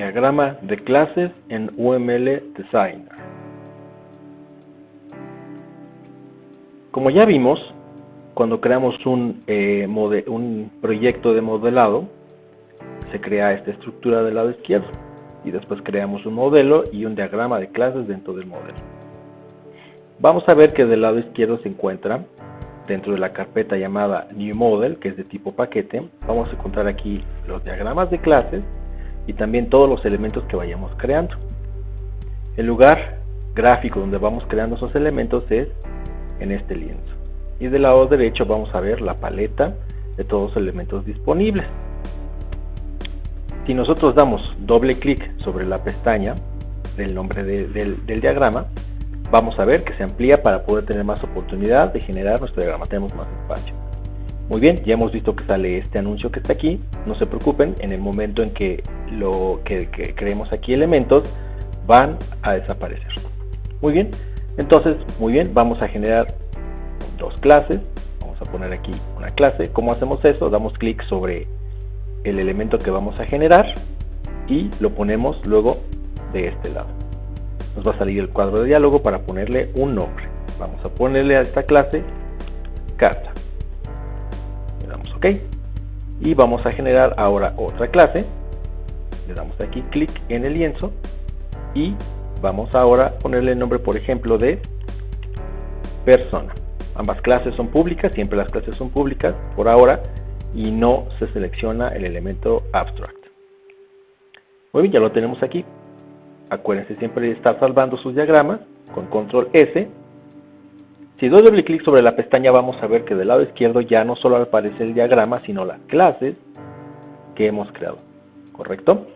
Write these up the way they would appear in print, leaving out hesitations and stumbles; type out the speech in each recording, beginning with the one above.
Diagrama de clases en UML Designer. Como ya vimos, cuando creamos un proyecto de modelado, se crea esta estructura del lado izquierdo y después creamos un modelo y un diagrama de clases dentro del modelo. Vamos a ver que del lado izquierdo se encuentra, dentro de la carpeta llamada New Model, que es de tipo paquete, vamos a encontrar aquí los diagramas de clases y también todos los elementos que vayamos creando. El lugar gráfico donde vamos creando esos elementos es en este lienzo. Y del lado derecho vamos a ver la paleta de todos los elementos disponibles. Si nosotros damos doble clic sobre la pestaña del nombre del diagrama, vamos a ver que se amplía para poder tener más oportunidad de generar nuestro diagrama. Tenemos más espacio. Muy bien, ya hemos visto que sale este anuncio que está aquí. No se preocupen, en el momento en que creemos aquí elementos, van a desaparecer. Muy bien, entonces, vamos a generar dos clases. Vamos a poner aquí una clase. ¿Cómo hacemos eso? Damos clic sobre el elemento que vamos a generar y lo ponemos luego de este lado. Nos va a salir el cuadro de diálogo para ponerle un nombre. Vamos a ponerle a esta clase carta. Le damos OK. Y vamos a generar ahora otra clase. Le damos aquí clic en el lienzo y vamos ahora a ponerle el nombre, por ejemplo, de persona. Ambas clases son públicas, siempre las clases son públicas por ahora, y no se selecciona el elemento abstract. Muy bien, ya lo tenemos aquí. Acuérdense siempre de estar salvando sus diagramas con control S. Si doy doble clic sobre la pestaña, vamos a ver que del lado izquierdo ya no solo aparece el diagrama, sino las clases que hemos creado. ¿Correcto?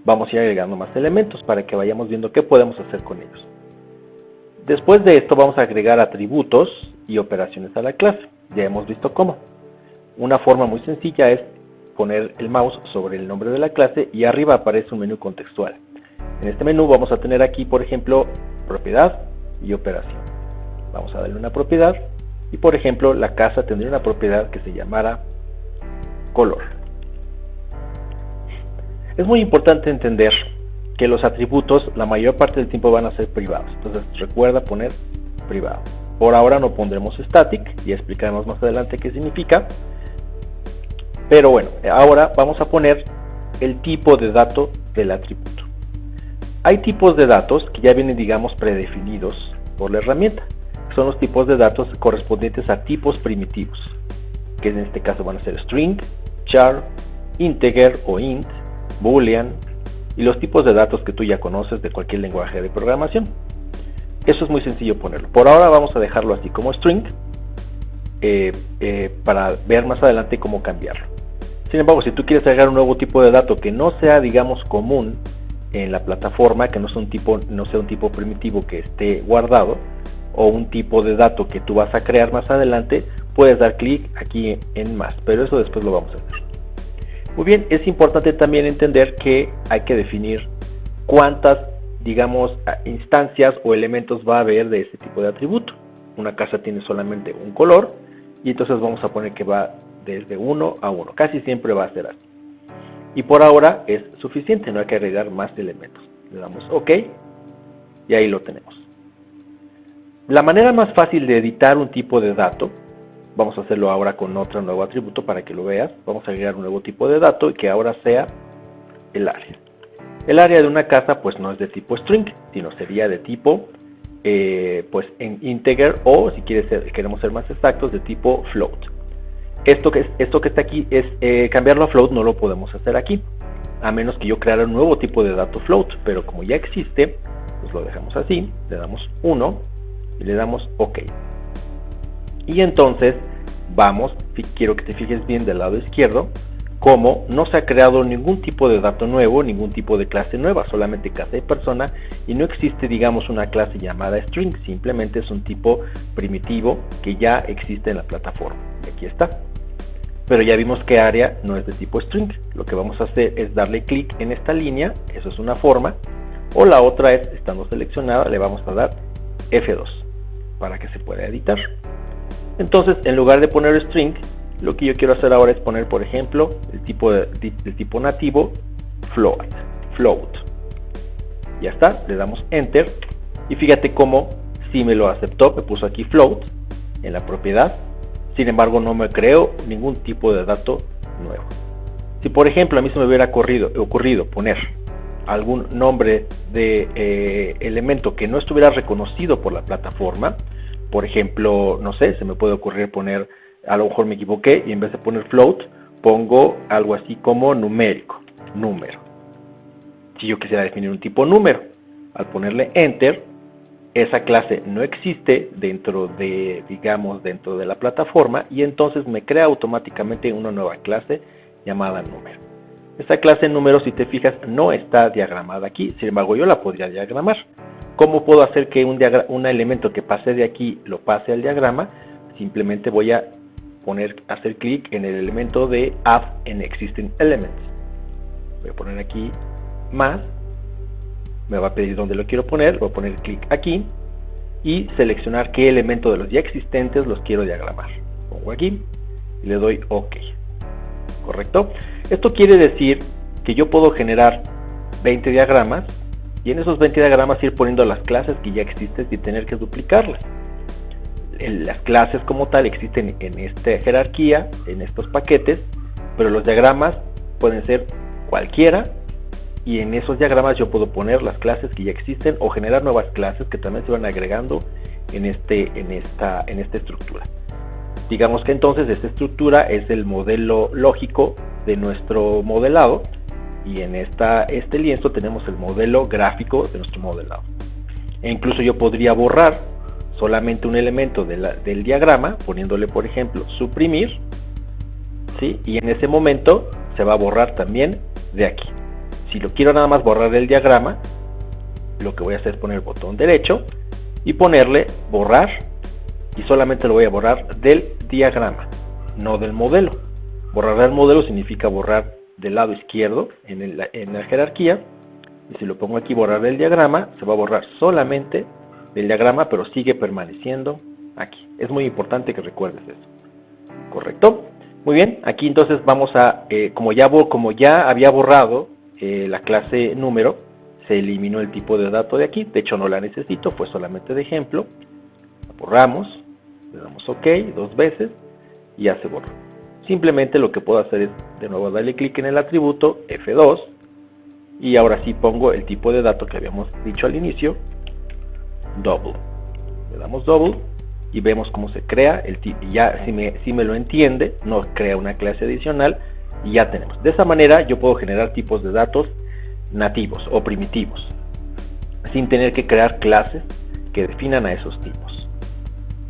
Vamos a ir agregando más elementos para que vayamos viendo qué podemos hacer con ellos. Después de esto vamos a agregar atributos y operaciones a la clase. Ya hemos visto cómo. Una forma muy sencilla es poner el mouse sobre el nombre de la clase y arriba aparece un menú contextual. En este menú vamos a tener aquí, por ejemplo, propiedad y operación. Vamos a darle una propiedad y, por ejemplo, la casa tendría una propiedad que se llamara color. Es muy importante entender que los atributos la mayor parte del tiempo van a ser privados. Entonces recuerda poner privado. Por ahora no pondremos static y explicaremos más adelante qué significa. Pero bueno, ahora vamos a poner el tipo de dato del atributo. Hay tipos de datos que ya vienen, digamos, predefinidos por la herramienta. Son los tipos de datos correspondientes a tipos primitivos, que en este caso van a ser string, char, integer o int, boolean, y los tipos de datos que tú ya conoces de cualquier lenguaje de programación. Eso es muy sencillo ponerlo. Por ahora vamos a dejarlo así como string, para ver más adelante cómo cambiarlo. Sin embargo, si tú quieres agregar un nuevo tipo de dato que no sea, digamos, común en la plataforma, que no sea un tipo primitivo que esté guardado, o un tipo de dato que tú vas a crear más adelante, puedes dar clic aquí en más, pero eso después lo vamos a ver. Muy bien, es importante también entender que hay que definir cuántas, digamos, instancias o elementos va a haber de este tipo de atributo. Una casa tiene solamente un color y entonces vamos a poner que va desde 1 a 1. Casi siempre va a ser así. Y por ahora es suficiente, no hay que agregar más elementos. Le damos OK y ahí lo tenemos. La manera más fácil de editar un tipo de dato, vamos a hacerlo ahora con otro nuevo atributo para que lo veas. Vamos a agregar un nuevo tipo de dato y que ahora sea el área. El área de una casa pues no es de tipo string, sino sería de tipo pues en integer, o si queremos ser más exactos, de tipo float. Esto que está aquí es cambiarlo a float, no lo podemos hacer aquí, a menos que yo creara un nuevo tipo de dato float, pero como ya existe, pues lo dejamos así, le damos 1 y le damos OK. Y entonces quiero que te fijes bien del lado izquierdo, como no se ha creado ningún tipo de dato nuevo, ningún tipo de clase nueva, solamente casa y persona, y no existe, digamos, una clase llamada string, simplemente es un tipo primitivo que ya existe en la plataforma. Y aquí está. Pero ya vimos que área no es de tipo string. Lo que vamos a hacer es darle clic en esta línea, eso es una forma, o la otra es, estando seleccionada, le vamos a dar F2 para que se pueda editar. Entonces, en lugar de poner string, lo que yo quiero hacer ahora es poner, por ejemplo, el tipo nativo float. float. Ya está, le damos enter y fíjate cómo sí me lo aceptó, me puso aquí float en la propiedad. Sin embargo, no me creó ningún tipo de dato nuevo. Si por ejemplo a mí se me hubiera ocurrido poner algún nombre de elemento que no estuviera reconocido por la plataforma, por ejemplo, no sé, se me puede ocurrir poner, a lo mejor me equivoqué y en vez de poner float, pongo algo así como numérico, número. Si yo quisiera definir un tipo número, al ponerle enter, esa clase no existe dentro de, digamos, dentro de la plataforma y entonces me crea automáticamente una nueva clase llamada número. Esta clase número, si te fijas, no está diagramada aquí, sin embargo yo la podría diagramar. ¿Cómo puedo hacer que un elemento que pase de aquí lo pase al diagrama? Simplemente voy a hacer clic en el elemento de Add an Existing Element. Voy a poner aquí más, me va a pedir dónde lo quiero poner, voy a poner clic aquí y seleccionar qué elemento de los ya existentes los quiero diagramar. Pongo aquí y le doy OK. ¿Correcto? Esto quiere decir que yo puedo generar 20 diagramas y en esos 20 diagramas ir poniendo las clases que ya existen sin tener que duplicarlas. Las clases como tal existen en esta jerarquía, en estos paquetes, pero los diagramas pueden ser cualquiera y en esos diagramas yo puedo poner las clases que ya existen o generar nuevas clases que también se van agregando en esta estructura. Digamos que entonces esta estructura es el modelo lógico de nuestro modelado y en este lienzo tenemos el modelo gráfico de nuestro modelado. E incluso yo podría borrar solamente un elemento del diagrama poniéndole, por ejemplo, suprimir, ¿sí? Y en ese momento se va a borrar también de aquí. Si lo quiero nada más borrar del diagrama, lo que voy a hacer es poner el botón derecho y ponerle borrar y solamente lo voy a borrar del diagrama, no del modelo. Borrar del modelo significa borrar del lado izquierdo en la jerarquía y si lo pongo aquí borrar del diagrama, se va a borrar solamente del diagrama, pero sigue permaneciendo aquí. Es muy importante que recuerdes eso. ¿Correcto? Muy bien, aquí entonces vamos a, como ya había borrado la clase número, se eliminó el tipo de dato de aquí, de hecho no la necesito, fue solamente de ejemplo. La borramos, le damos OK 2 veces y ya se borró. Simplemente lo que puedo hacer es de nuevo darle clic en el atributo F2 y ahora sí pongo el tipo de dato que habíamos dicho al inicio, double. Le damos double y vemos cómo se crea el tipo. Ya si me lo entiende, nos crea una clase adicional y ya tenemos. De esa manera yo puedo generar tipos de datos nativos o primitivos sin tener que crear clases que definan a esos tipos.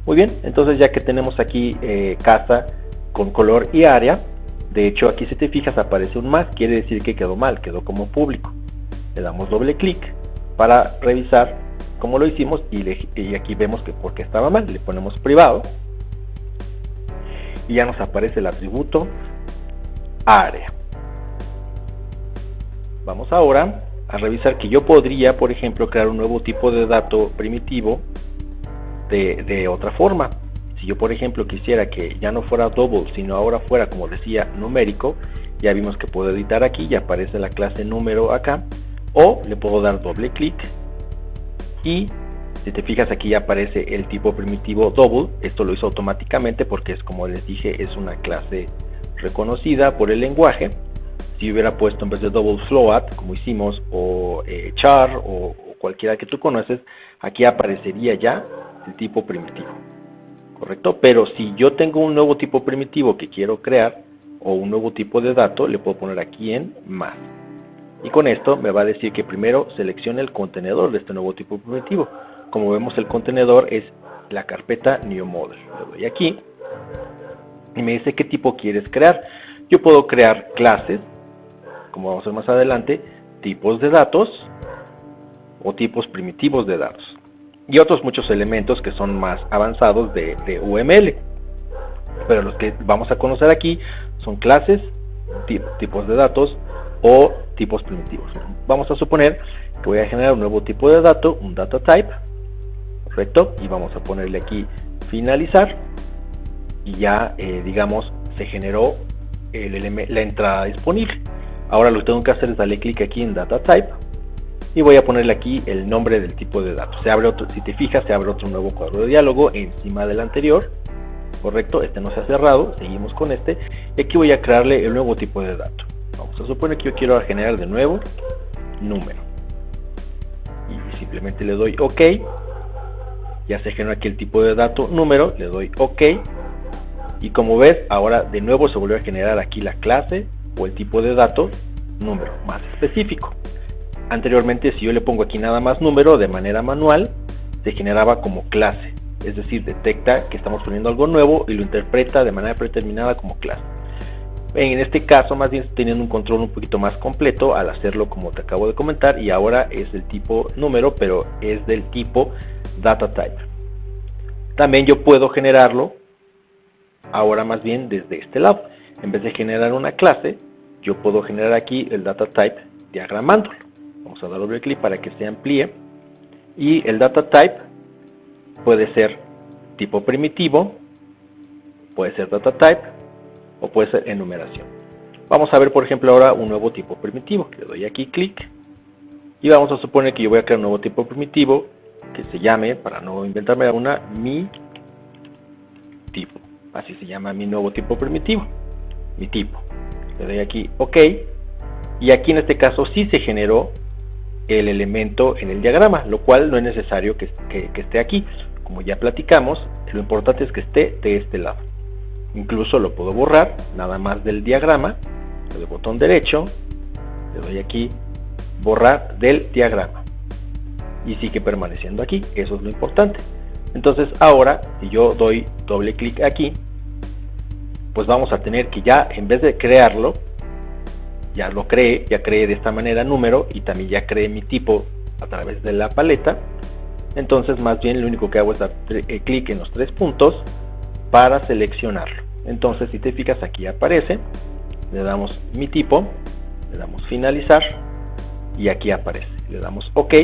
Muy bien, entonces ya que tenemos aquí casa con color y área, de hecho aquí si te fijas aparece un más, quiere decir que quedó mal, quedó como público. Le damos doble clic para revisar cómo lo hicimos y aquí vemos que porque estaba mal, le ponemos privado y ya nos aparece el atributo área. Vamos ahora a revisar que yo podría, por ejemplo, crear un nuevo tipo de dato primitivo de otra forma. Si yo, por ejemplo, quisiera que ya no fuera double, sino ahora fuera, como decía, numérico, ya vimos que puedo editar aquí y aparece la clase número acá, o le puedo dar doble clic y si te fijas aquí ya aparece el tipo primitivo double. Esto lo hizo automáticamente porque es, como les dije, es una clase reconocida por el lenguaje. Si hubiera puesto en vez de double float, como hicimos, o char o cualquiera que tú conoces, aquí aparecería ya el tipo primitivo. ¿Correcto? Pero si yo tengo un nuevo tipo primitivo que quiero crear o un nuevo tipo de dato, le puedo poner aquí en más. Y con esto me va a decir que primero seleccione el contenedor de este nuevo tipo primitivo. Como vemos, el contenedor es la carpeta New Model. Le doy aquí y me dice qué tipo quieres crear. Yo puedo crear clases, como vamos a ver más adelante, tipos de datos o tipos primitivos de datos. Y otros muchos elementos que son más avanzados de UML. Pero los que vamos a conocer aquí son clases, tipos de datos o tipos primitivos. Vamos a suponer que voy a generar un nuevo tipo de dato, un data type. Perfecto. Y vamos a ponerle aquí finalizar. Y ya, digamos, se generó la entrada disponible. Ahora lo que tengo que hacer es darle clic aquí en Data Type y voy a ponerle aquí el nombre del tipo de dato. Se abre otro, si te fijas, se abre otro nuevo cuadro de diálogo encima del anterior. Correcto, este no se ha cerrado, seguimos con este. Y aquí voy a crearle el nuevo tipo de dato. Vamos a suponer que yo quiero generar de nuevo número. Y simplemente le doy OK. Ya se generó aquí el tipo de dato número, le doy OK. Y como ves, ahora de nuevo se volvió a generar aquí la clase o el tipo de dato número más específico. Anteriormente, si yo le pongo aquí nada más número de manera manual, se generaba como clase. Es decir, detecta que estamos poniendo algo nuevo y lo interpreta de manera predeterminada como clase. En este caso, más bien teniendo un control un poquito más completo al hacerlo como te acabo de comentar, y ahora es el tipo número, pero es del tipo data type. También yo puedo generarlo ahora más bien desde este lado. En vez de generar una clase, yo puedo generar aquí el data type diagramándolo. Vamos a dar doble clic para que se amplíe. Y el data type puede ser tipo primitivo, puede ser data type o puede ser enumeración. Vamos a ver, por ejemplo, ahora un nuevo tipo primitivo. Le doy aquí clic y vamos a suponer que yo voy a crear un nuevo tipo primitivo que se llame, para no inventarme una, mi tipo. Así se llama mi nuevo tipo primitivo, mi tipo. Le doy aquí OK y aquí en este caso sí se generó el elemento en el diagrama, lo cual no es necesario que esté aquí. Como ya platicamos, lo importante es que esté de este lado. Incluso lo puedo borrar nada más del diagrama. Le doy botón derecho, le doy aquí borrar del diagrama y sigue permaneciendo aquí. Eso es lo importante. Entonces ahora, si yo doy doble clic aquí, pues vamos a tener que ya, en vez de crearlo, ya lo creé, ya creé de esta manera número y también ya creé mi tipo a través de la paleta. Entonces más bien lo único que hago es dar clic en los tres puntos para seleccionarlo. Entonces si te fijas, aquí aparece, le damos mi tipo, le damos finalizar y aquí aparece, le damos OK.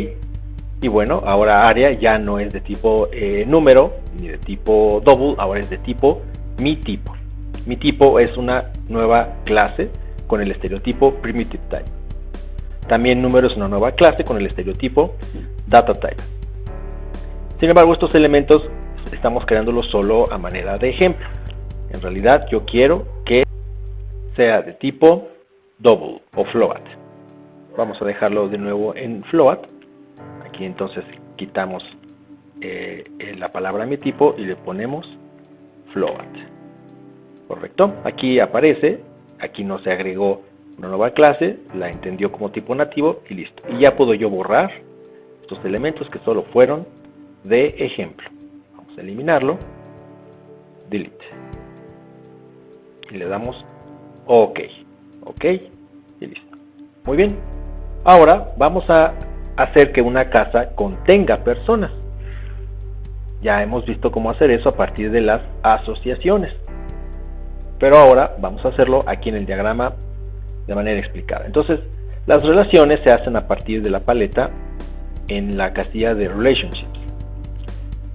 Y bueno, ahora área ya no es de tipo número ni de tipo double, ahora es de tipo mi tipo. Mi tipo es una nueva clase con el estereotipo primitive type. También número es una nueva clase con el estereotipo data type. Sin embargo, estos elementos estamos creándolos solo a manera de ejemplo. En realidad yo quiero que sea de tipo double o float. Vamos a dejarlo de nuevo en float. Aquí entonces quitamos la palabra mi tipo y le ponemos float. Correcto, aquí aparece, aquí no se agregó una nueva clase, la entendió como tipo nativo y listo. Y ya puedo yo borrar estos elementos que solo fueron de ejemplo. Vamos a eliminarlo, delete. Y le damos OK, OK y listo. Muy bien, ahora vamos a hacer que una casa contenga personas. Ya hemos visto cómo hacer eso a partir de las asociaciones. Pero ahora vamos a hacerlo aquí en el diagrama de manera explicada. Entonces, las relaciones se hacen a partir de la paleta en la casilla de Relationships.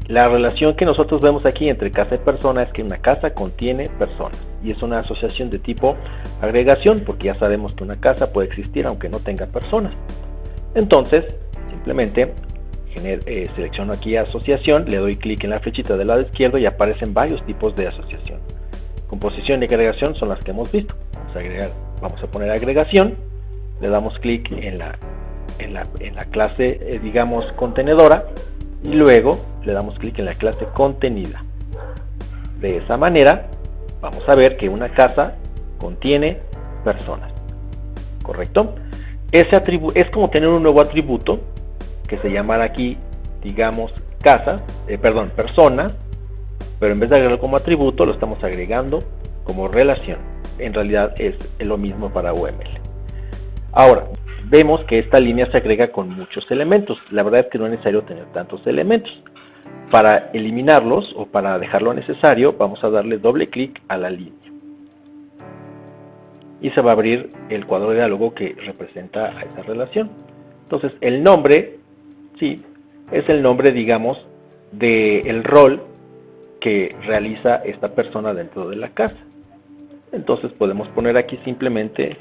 La relación que nosotros vemos aquí entre casa y persona es que una casa contiene personas. Y es una asociación de tipo agregación, porque ya sabemos que una casa puede existir aunque no tenga personas. Entonces, simplemente selecciono aquí asociación, le doy clic en la flechita del lado izquierdo y aparecen varios tipos de asociación. Composición y agregación son las que hemos visto. Vamos a poner agregación, le damos clic en la clase, digamos, contenedora, y luego le damos clic en la clase contenida. De esa manera, vamos a ver que una casa contiene personas. ¿Correcto? Ese es como tener un nuevo atributo que se llamará aquí, digamos, persona. Pero en vez de agregarlo como atributo, lo estamos agregando como relación. En realidad es lo mismo para UML. Ahora, vemos que esta línea se agrega con muchos elementos. La verdad es que no es necesario tener tantos elementos. Para eliminarlos o para dejarlo necesario, vamos a darle doble clic a la línea. Y se va a abrir el cuadro de diálogo que representa a esa relación. Entonces, el nombre, sí, es el nombre, digamos, del rol que realiza esta persona dentro de la casa. Entonces podemos poner aquí simplemente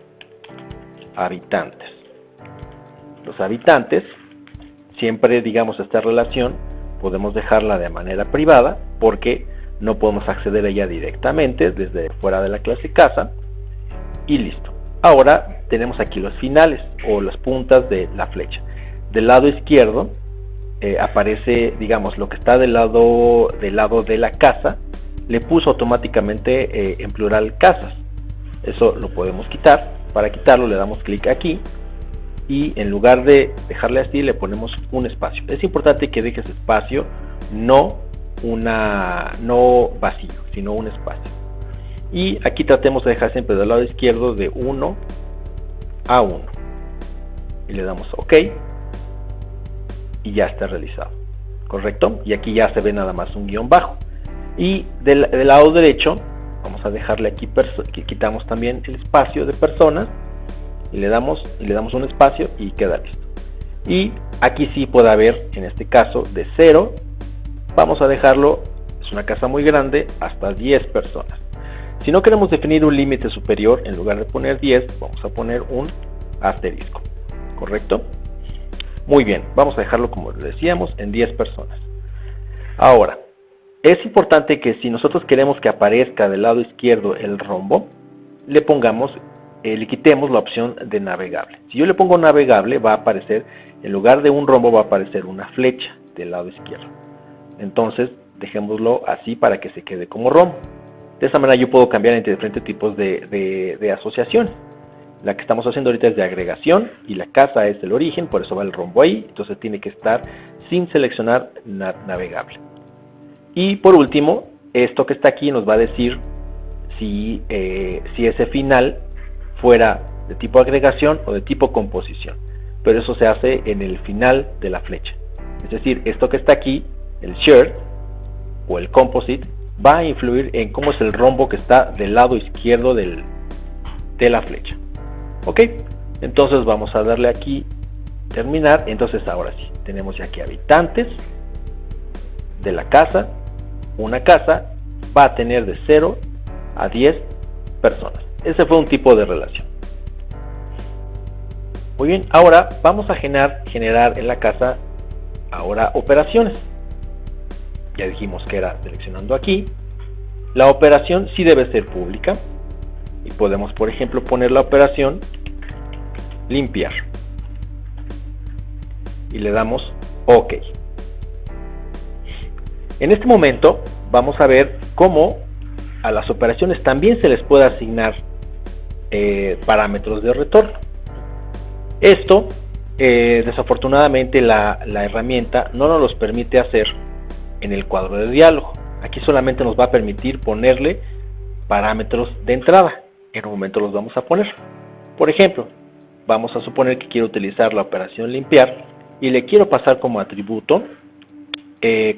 habitantes. Los habitantes, siempre digamos esta relación, podemos dejarla de manera privada porque no podemos acceder a ella directamente desde fuera de la clase casa. Y listo. Ahora tenemos aquí los finales o las puntas de la flecha. Del lado izquierdo aparece, digamos, lo que está del lado de la casa, le puso automáticamente en plural casas. Eso lo podemos quitar. Para quitarlo le damos clic aquí y en lugar de dejarle así le ponemos un espacio. Es importante que dejes espacio, no vacío, sino un espacio. Y aquí tratemos de dejar siempre del lado izquierdo de 1 a 1 y le damos OK y ya está realizado, correcto. Y aquí ya se ve nada más un guión bajo. Y del lado derecho vamos a dejarle aquí, quitamos también el espacio de personas y le damos un espacio y queda listo. Y aquí sí puede haber, en este caso, de 0, vamos a dejarlo, es una casa muy grande, hasta 10 personas. Si no queremos definir un límite superior, en lugar de poner 10, vamos a poner un asterisco, ¿correcto? Muy bien, vamos a dejarlo como decíamos, en 10 personas. Ahora, es importante que si nosotros queremos que aparezca del lado izquierdo el rombo, le quitemos la opción de navegable. Si yo le pongo navegable, va a aparecer, en lugar de un rombo, va a aparecer una flecha del lado izquierdo. Entonces, dejémoslo así para que se quede como rombo. De esa manera yo puedo cambiar entre diferentes tipos de asociaciones. La que estamos haciendo ahorita es de agregación y la casa es el origen, por eso va el rombo ahí. Entonces tiene que estar sin seleccionar navegable. Y por último, esto que está aquí nos va a decir si ese final fuera de tipo agregación o de tipo composición. Pero eso se hace en el final de la flecha. Es decir, esto que está aquí, el shared o el composite, va a influir en cómo es el rombo que está del lado izquierdo de la flecha. Ok, entonces vamos a darle aquí terminar. Entonces ahora sí, tenemos ya aquí habitantes de la casa. Una casa va a tener de 0 a 10 personas. Ese fue un tipo de relación. Muy bien, ahora vamos a generar en la casa ahora operaciones. Ya dijimos que era seleccionando aquí. La operación sí debe ser pública. Y podemos, por ejemplo, poner la operación limpiar. Y le damos OK. En este momento vamos a ver cómo a las operaciones también se les puede asignar parámetros de retorno. Esto, desafortunadamente, la herramienta no nos los permite hacer en el cuadro de diálogo. Aquí solamente nos va a permitir ponerle parámetros de entrada. En un momento los vamos a poner. Por ejemplo, vamos a suponer que quiero utilizar la operación limpiar y le quiero pasar como atributo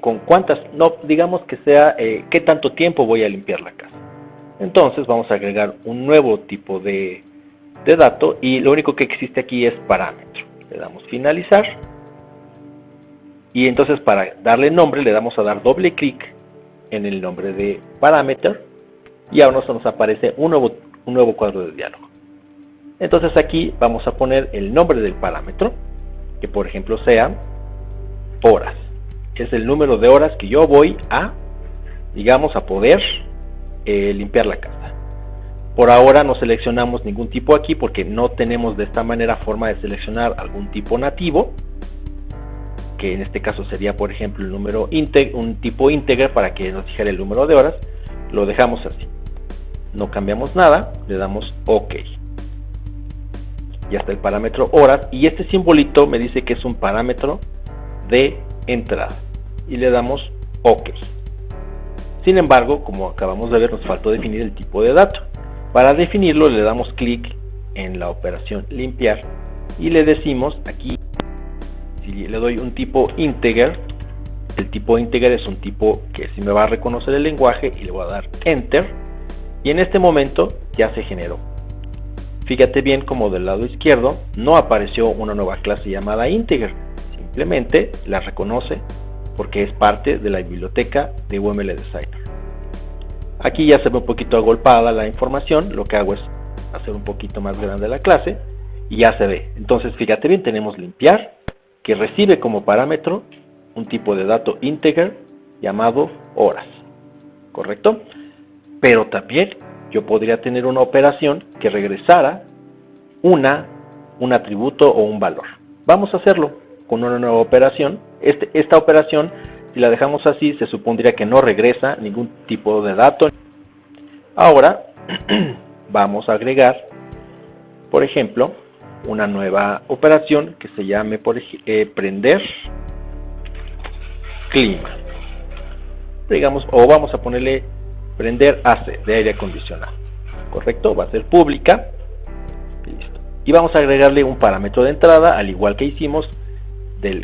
con cuántas, no digamos que sea qué tanto tiempo voy a limpiar la casa. Entonces vamos a agregar un nuevo tipo de dato y lo único que existe aquí es parámetro. Le damos finalizar y entonces para darle nombre le damos a dar doble clic en el nombre de parámetro y ahora nos aparece un nuevo cuadro de diálogo. Entonces aquí vamos a poner el nombre del parámetro, que por ejemplo sea horas. Es el número de horas que yo voy a, digamos, a poder limpiar la casa. Por ahora no seleccionamos ningún tipo aquí porque no tenemos de esta manera forma de seleccionar algún tipo nativo, que en este caso sería, por ejemplo, el número un tipo integer para que nos dijera el número de horas. Lo dejamos así. No cambiamos nada, le damos OK. Ya está el parámetro horas y este simbolito me dice que es un parámetro de entrada y le damos OK. Sin embargo, como acabamos de ver, nos faltó definir el tipo de dato. Para definirlo le damos clic en la operación limpiar y le decimos aquí, si le doy un tipo integer, el tipo integer es un tipo que sí me va a reconocer el lenguaje y le voy a dar enter y en este momento ya se generó. Fíjate bien como del lado izquierdo no apareció una nueva clase llamada integer, simplemente la reconoce porque es parte de la biblioteca de UML Designer. Aquí ya se ve un poquito agolpada la información, lo que hago es hacer un poquito más grande la clase y ya se ve. Entonces fíjate bien, tenemos limpiar, que recibe como parámetro un tipo de dato integer llamado horas, ¿correcto? Pero también yo podría tener una operación que regresara un atributo o un valor. Vamos a hacerlo con una nueva operación. Esta operación, si la dejamos así, se supondría que no regresa ningún tipo de dato. Ahora vamos a agregar, por ejemplo, una nueva operación que se llame prender clima, digamos, o vamos a ponerle prender AC de aire acondicionado, correcto, va a ser pública. Listo. Y vamos a agregarle un parámetro de entrada, al igual que hicimos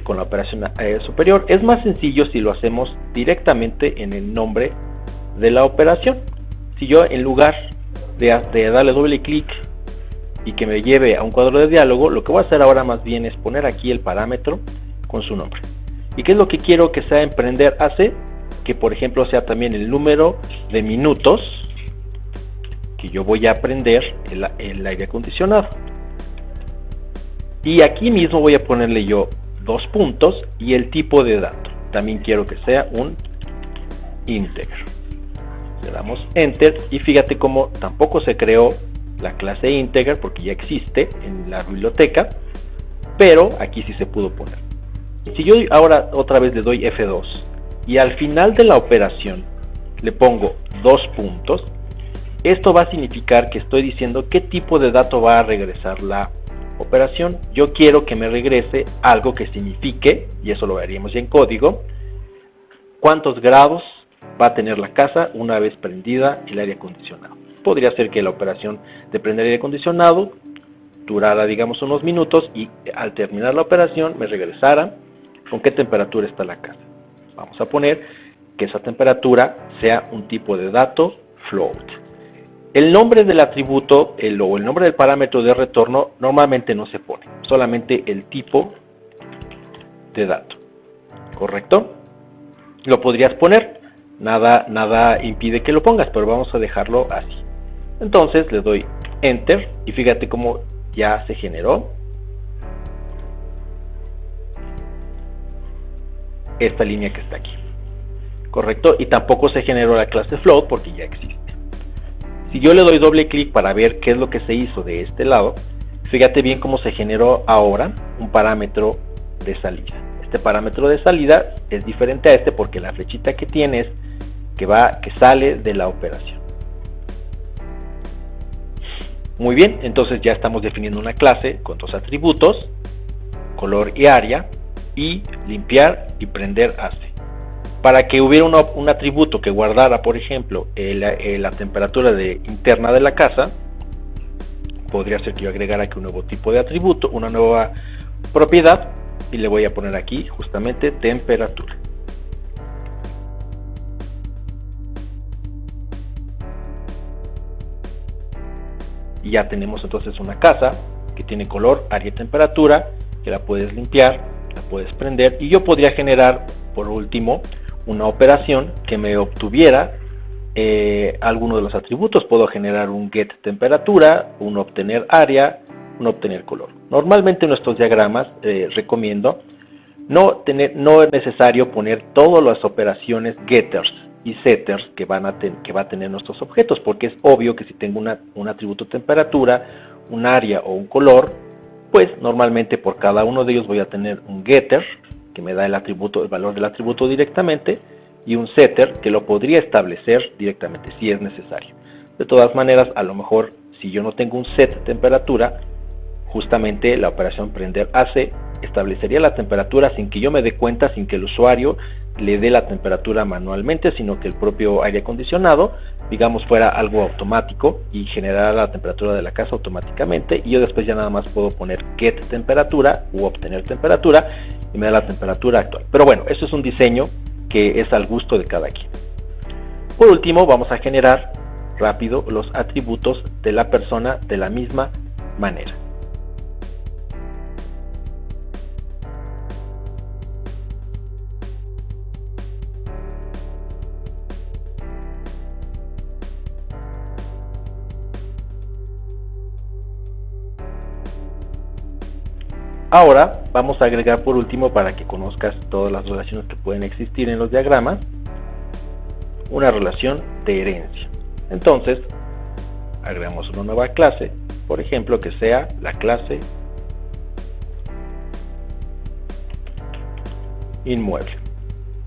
con la operación superior. Es más sencillo si lo hacemos directamente en el nombre de la operación. Si yo, en lugar de darle doble clic y que me lleve a un cuadro de diálogo, lo que voy a hacer ahora más bien es poner aquí el parámetro con su nombre. ¿Y qué es lo que quiero que sea en prender AC? Que por ejemplo sea también el número de minutos que yo voy a prender el aire acondicionado. Y aquí mismo voy a ponerle yo 2 puntos y el tipo de dato. También quiero que sea un integer. Le damos enter y fíjate cómo tampoco se creó la clase integer porque ya existe en la biblioteca, pero aquí sí se pudo poner. Si yo ahora otra vez le doy F2 y al final de la operación le pongo 2 puntos, esto va a significar que estoy diciendo qué tipo de dato va a regresar la operación. Yo quiero que me regrese algo que signifique, y eso lo haríamos ya en código, cuántos grados va a tener la casa una vez prendida el aire acondicionado. Podría ser que la operación de prender aire acondicionado durara, digamos, unos minutos y al terminar la operación me regresara con qué temperatura está la casa. Vamos a poner que esa temperatura sea un tipo de dato float. El nombre del atributo o el nombre del parámetro de retorno normalmente no se pone, solamente el tipo de dato, ¿correcto? Lo podrías poner, nada impide que lo pongas, pero vamos a dejarlo así. Entonces le doy enter y fíjate cómo ya se generó esta línea que está aquí, correcto, y tampoco se generó la clase float porque ya existe. Si yo le doy doble clic para ver qué es lo que se hizo de este lado, fíjate bien cómo se generó ahora un parámetro de salida. Este parámetro de salida es diferente a este porque la flechita que tiene es que sale de la operación. Muy bien, entonces ya estamos definiendo una clase con 2 atributos, color y área, y limpiar y prender AC. Para que hubiera un atributo que guardara, por ejemplo, la temperatura interna de la casa, podría ser que yo agregara aquí un nuevo tipo de atributo, una nueva propiedad, y le voy a poner aquí justamente temperatura. Y ya tenemos entonces una casa que tiene color, área y temperatura, que la puedes limpiar, la puedes prender, y yo podría generar, por último, una operación que me obtuviera alguno de los atributos. Puedo generar un get temperatura, un obtener área, un obtener color. Normalmente en nuestros diagramas recomiendo no es necesario poner todas las operaciones getters y setters que va a tener nuestros objetos, porque es obvio que si tengo un atributo temperatura, un área o un color, pues normalmente por cada uno de ellos voy a tener un getter que me da el valor del atributo directamente, y un setter que lo podría establecer directamente si es necesario. De todas maneras, a lo mejor si yo no tengo un set temperatura, justamente la operación prender AC establecería la temperatura sin que yo me dé cuenta, sin que el usuario le dé la temperatura manualmente, sino que el propio aire acondicionado, digamos, fuera algo automático y generara la temperatura de la casa automáticamente, y yo después ya nada más puedo poner get temperatura u obtener temperatura y me da la temperatura actual. Pero bueno, eso es un diseño que es al gusto de cada quien. Por último, vamos a generar rápido los atributos de la persona de la misma manera. Ahora vamos a agregar por último, para que conozcas todas las relaciones que pueden existir en los diagramas, una relación de herencia. Entonces, agregamos una nueva clase, por ejemplo, que sea la clase inmueble.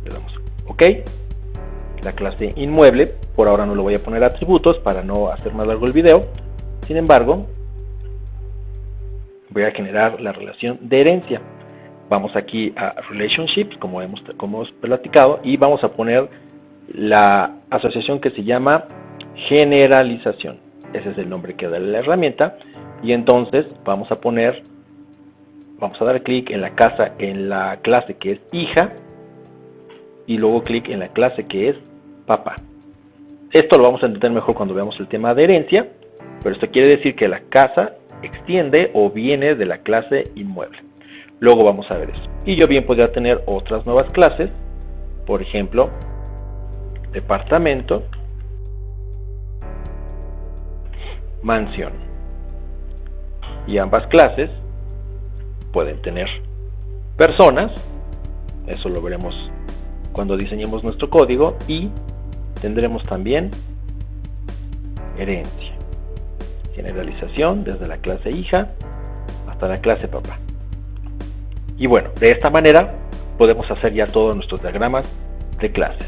Le damos OK. La clase inmueble, por ahora no le voy a poner atributos para no hacer más largo el video. Sin embargo, voy a generar la relación de herencia. Vamos aquí a Relationships, como hemos platicado, y vamos a poner la asociación que se llama generalización. Ese es el nombre que da la herramienta. Y entonces vamos a dar clic en la clase que es hija, y luego clic en la clase que es papá. Esto lo vamos a entender mejor cuando veamos el tema de herencia, pero esto quiere decir que la casa extiende o viene de la clase inmueble. Luego vamos a ver eso. Y yo bien podría tener otras nuevas clases, por ejemplo, departamento, mansión. Y ambas clases pueden tener personas, eso lo veremos cuando diseñemos nuestro código, y tendremos también herencia, generalización desde la clase hija hasta la clase papá. Y bueno, de esta manera podemos hacer ya todos nuestros diagramas de clases.